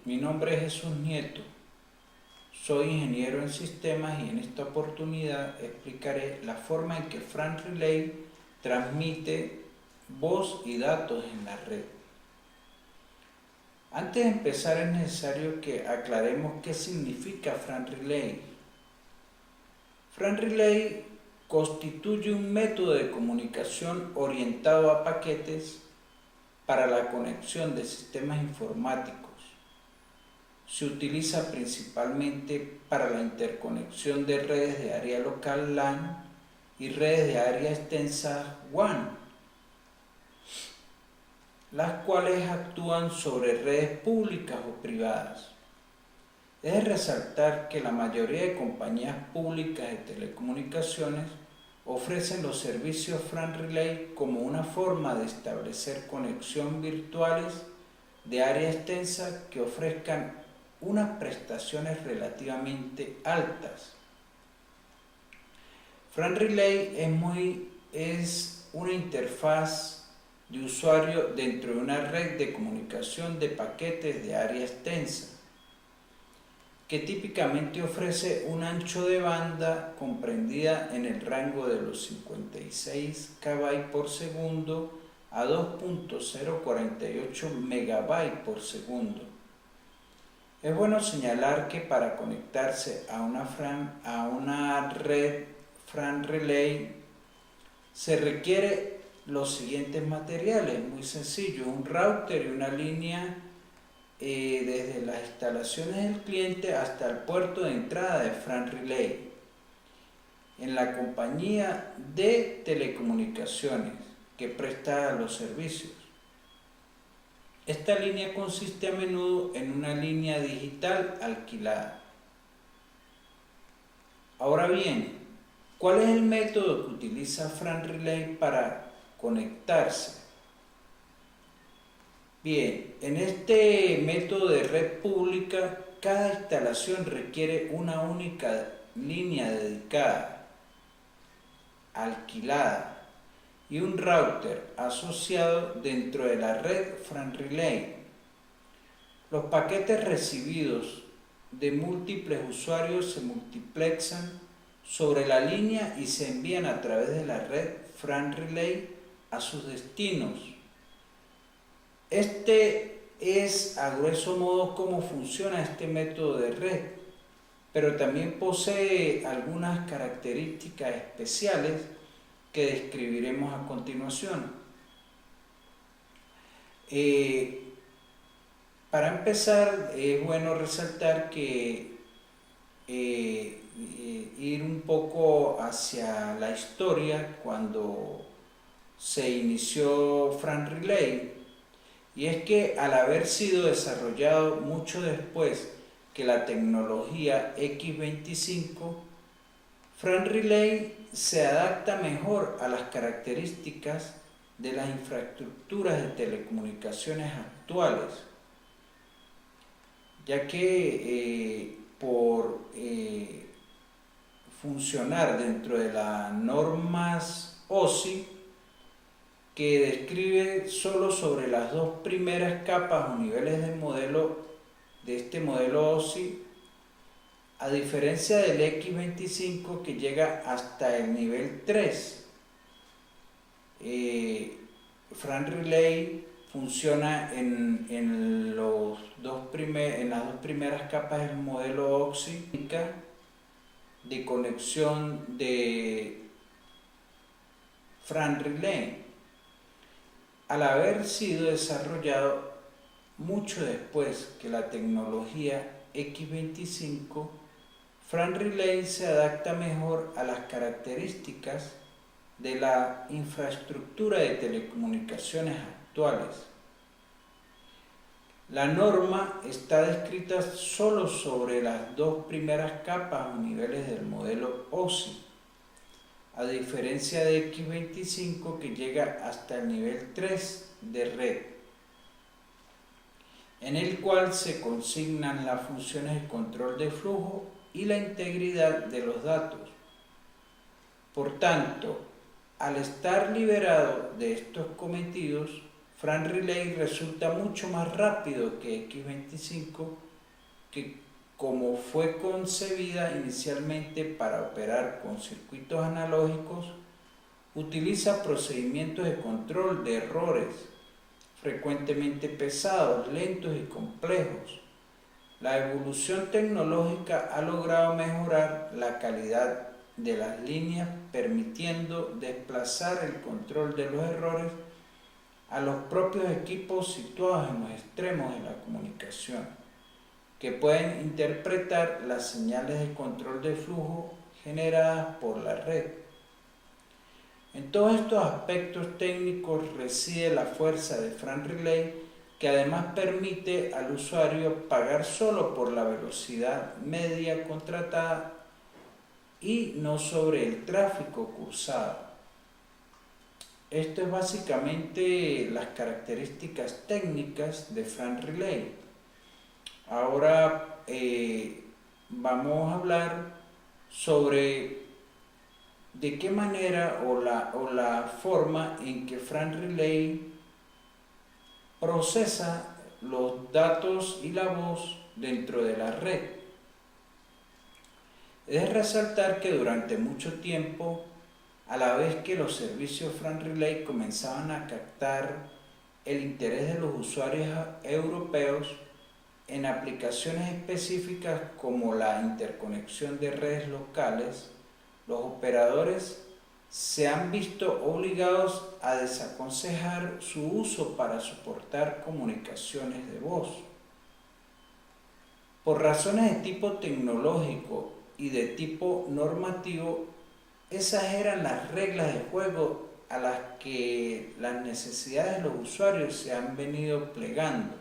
mi nombre es Jesús Nieto, soy ingeniero en sistemas y en esta oportunidad explicaré la forma en que FRAN Relay transmite voz y datos en la red. Antes de empezar es necesario que aclaremos qué significa FRAN Relay. FRAN Relay constituye un método de comunicación orientado a paquetes para la conexión de sistemas informáticos. Se utiliza principalmente para la interconexión de redes de área local LAN y redes de área extensa WAN, las cuales actúan sobre redes públicas o privadas. Es de resaltar que la mayoría de compañías públicas de telecomunicaciones ofrecen los servicios FRAN Relay como una forma de establecer conexión virtuales de área extensa que ofrezcan unas prestaciones relativamente altas. FRAN Relay es una interfaz de usuario dentro de una red de comunicación de paquetes de área extensa, que típicamente ofrece un ancho de banda comprendida en el rango de los 56 KB por segundo a 2.048 MB por segundo. Es bueno señalar que para conectarse a una red FRAN Relay se requiere los siguientes materiales, muy sencillo: un router y una línea desde las instalaciones del cliente hasta el puerto de entrada de FRAN Relay en la compañía de telecomunicaciones que presta los servicios. Esta línea consiste a menudo en una línea digital alquilada. Ahora bien, ¿cuál es el método que utiliza FRAN Relay para conectarse? Bien, en este método de red pública, cada instalación requiere una única línea dedicada, alquilada, y un router asociado dentro de la red FRAN Relay. Los paquetes recibidos de múltiples usuarios se multiplexan sobre la línea y se envían a través de la red FRAN Relay a sus destinos. Este es a grueso modo cómo funciona este método de red, pero también posee algunas características especiales que describiremos a continuación. Para empezar, es bueno resaltar que ir un poco hacia la historia cuando se inició FRAN Relay, y es que al haber sido desarrollado mucho después que la tecnología X25, FRAN Relay se adapta mejor a las características de las infraestructuras de telecomunicaciones actuales, ya que por funcionar dentro de las normas OSI, que describe solo sobre las dos primeras capas o niveles de este modelo OSI, a diferencia del X25 que llega hasta el nivel 3. FRAN Relay funciona en las dos primeras capas del modelo OSI de conexión de FRAN Relay. Al haber sido desarrollado mucho después que la tecnología X25, FRAN Relay se adapta mejor a las características de la infraestructura de telecomunicaciones actuales. La norma está descrita solo sobre las dos primeras capas o niveles del modelo OSI, a diferencia de X25 que llega hasta el nivel 3 de red, en el cual se consignan las funciones de control de flujo y la integridad de los datos. Por tanto, al estar liberado de estos cometidos, Fran Relay resulta mucho más rápido que X25, que como fue concebida inicialmente para operar con circuitos analógicos, utiliza procedimientos de control de errores frecuentemente pesados, lentos y complejos. La evolución tecnológica ha logrado mejorar la calidad de las líneas, permitiendo desplazar el control de los errores a los propios equipos situados en los extremos de la comunicación, que pueden interpretar las señales de control de flujo generadas por la red. En todos estos aspectos técnicos reside la fuerza de Fran Relay, que además permite al usuario pagar solo por la velocidad media contratada y no sobre el tráfico cursado. Esto es básicamente las características técnicas de Fran Relay. Ahora vamos a hablar sobre de qué manera o la forma en que Fran Relay procesa los datos y la voz dentro de la red. Es de resaltar que durante mucho tiempo, a la vez que los servicios Fran Relay comenzaban a captar el interés de los usuarios europeos en aplicaciones específicas como la interconexión de redes locales, los operadores se han visto obligados a desaconsejar su uso para soportar comunicaciones de voz. Por razones de tipo tecnológico y de tipo normativo, esas eran las reglas de juego a las que las necesidades de los usuarios se han venido plegando.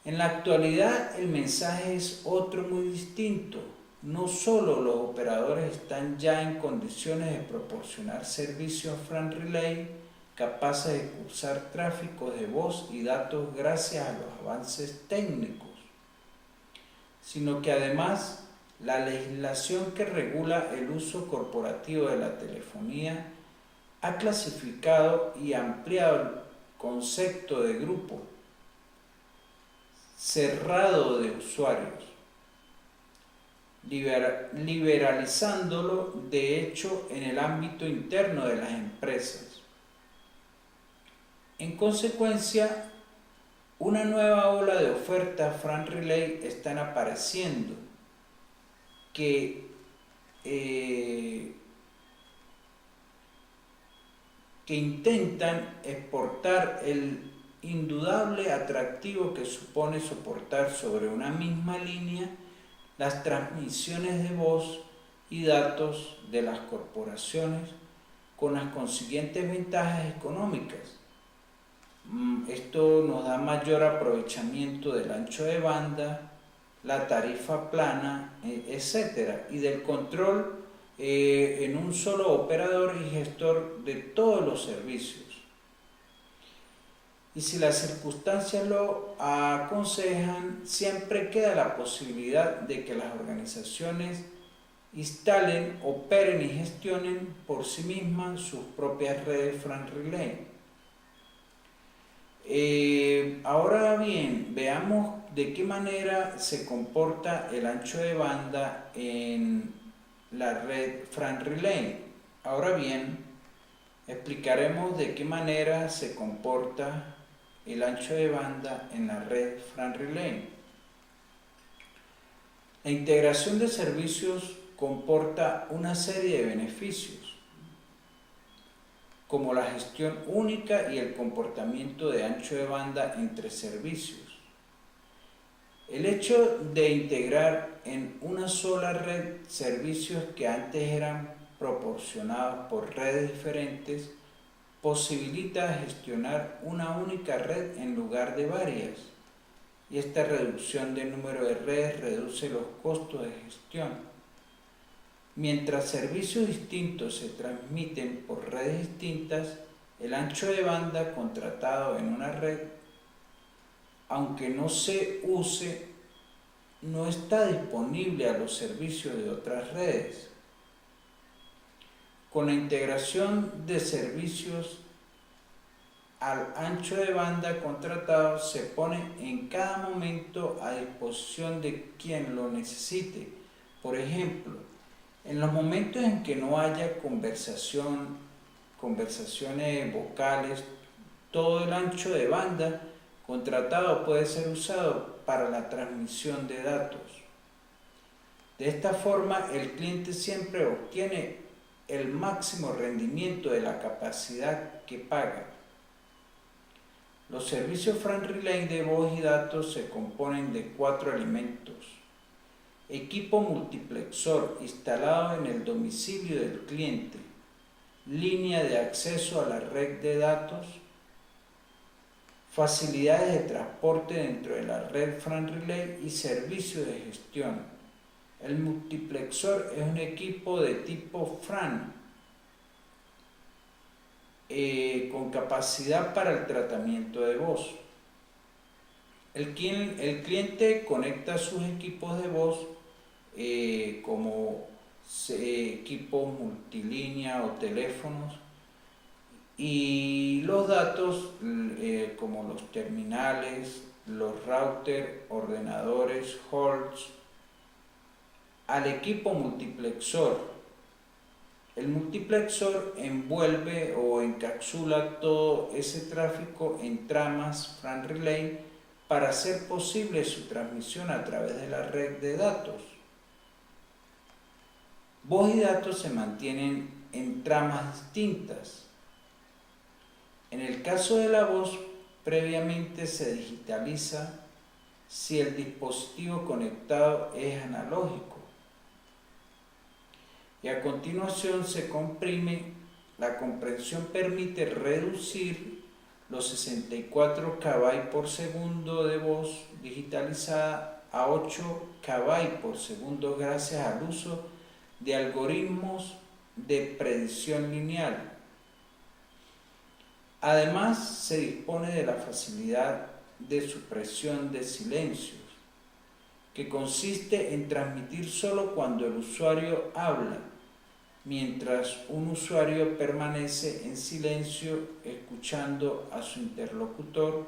En la actualidad el mensaje es otro muy distinto. No solo los operadores están ya en condiciones de proporcionar servicios Fran Relay capaces de cursar tráficos de voz y datos gracias a los avances técnicos, sino que además la legislación que regula el uso corporativo de la telefonía ha clasificado y ampliado el concepto de grupo cerrado de usuarios, liberalizándolo de hecho en el ámbito interno de las empresas. En consecuencia, una nueva ola de ofertas Fran Relay están apareciendo que intentan exportar el indudable atractivo que supone soportar sobre una misma línea las transmisiones de voz y datos de las corporaciones con las consiguientes ventajas económicas. Esto nos da mayor aprovechamiento del ancho de banda, la tarifa plana, etc. y del control en un solo operador y gestor de todos los servicios. Y si las circunstancias lo aconsejan, siempre queda la posibilidad de que las organizaciones instalen, operen y gestionen por sí mismas sus propias redes Fran Relay. Ahora bien, veamos de qué manera se comporta el ancho de banda en la red Fran Relay. Ahora bien, explicaremos de qué manera se comporta el ancho de banda en la red Fran Relay. La integración de servicios comporta una serie de beneficios, como la gestión única y el comportamiento de ancho de banda entre servicios. El hecho de integrar en una sola red servicios que antes eran proporcionados por redes diferentes posibilita gestionar una única red en lugar de varias, y esta reducción del número de redes reduce los costos de gestión. Mientras servicios distintos se transmiten por redes distintas, el ancho de banda contratado en una red, aunque no se use, no está disponible a los servicios de otras redes. Con la integración de servicios al ancho de banda contratado se pone en cada momento a disposición de quien lo necesite. Por ejemplo, en los momentos en que no haya conversaciones vocales, todo el ancho de banda contratado puede ser usado para la transmisión de datos. De esta forma, el cliente siempre obtiene el máximo rendimiento de la capacidad que paga. Los servicios Fran Relay de voz y datos se componen de 4 elementos: equipo multiplexor instalado en el domicilio del cliente, línea de acceso a la red de datos, facilidades de transporte dentro de la red Fran Relay y servicio de gestión. El multiplexor es un equipo de tipo Fran con capacidad para el tratamiento de voz. El cliente conecta sus equipos de voz como equipos multilínea o teléfonos, y los datos como los terminales, los routers, ordenadores, halls, al equipo multiplexor. El multiplexor envuelve o encapsula todo ese tráfico en tramas Fran Relay para hacer posible su transmisión a través de la red de datos. Voz y datos se mantienen en tramas distintas. En el caso de la voz, previamente se digitaliza si el dispositivo conectado es analógico, y a continuación se comprime. La compresión permite reducir los 64 KB por segundo de voz digitalizada a 8 KB por segundo gracias al uso de algoritmos de predicción lineal. Además, se dispone de la facilidad de supresión de silencios, que consiste en transmitir solo cuando el usuario habla, mientras un usuario permanece en silencio escuchando a su interlocutor.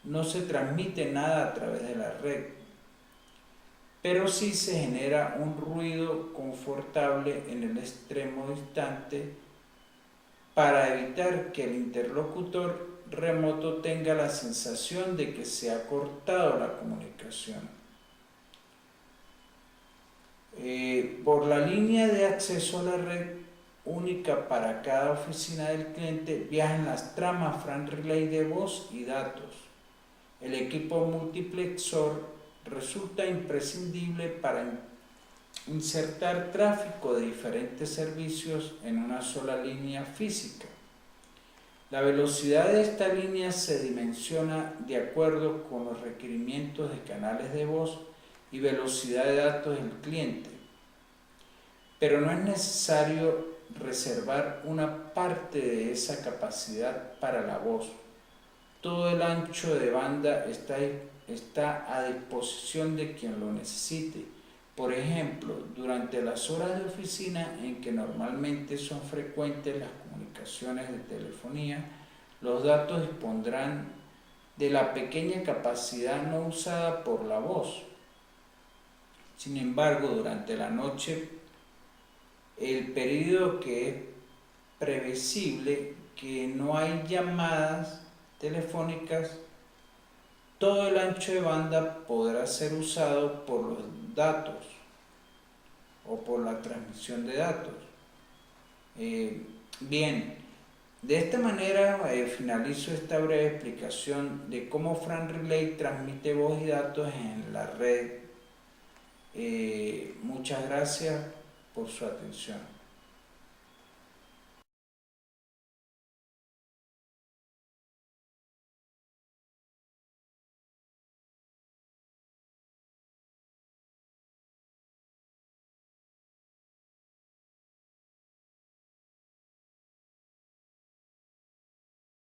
No se transmite nada a través de la red, pero sí se genera un ruido confortable en el extremo distante para evitar que el interlocutor remoto tenga la sensación de que se ha cortado la comunicación. Por la línea de acceso a la red única para cada oficina del cliente viajan las tramas Fran Relay de voz y datos. El equipo multiplexor resulta imprescindible para insertar tráfico de diferentes servicios en una sola línea física. La velocidad de esta línea se dimensiona de acuerdo con los requerimientos de canales de voz y velocidad de datos del cliente, pero no es necesario reservar una parte de esa capacidad para la voz. Todo el ancho de banda está a disposición de quien lo necesite. Por ejemplo, durante las horas de oficina en que normalmente son frecuentes las comunicaciones de telefonía, los datos dispondrán de la pequeña capacidad no usada por la voz. Sin embargo, durante la noche, el periodo que es previsible, que no hay llamadas telefónicas, todo el ancho de banda podrá ser usado por los datos o por la transmisión de datos. Bien, de esta manera finalizo esta breve explicación de cómo Fran Relay transmite voz y datos en la red. Muchas gracias por su atención.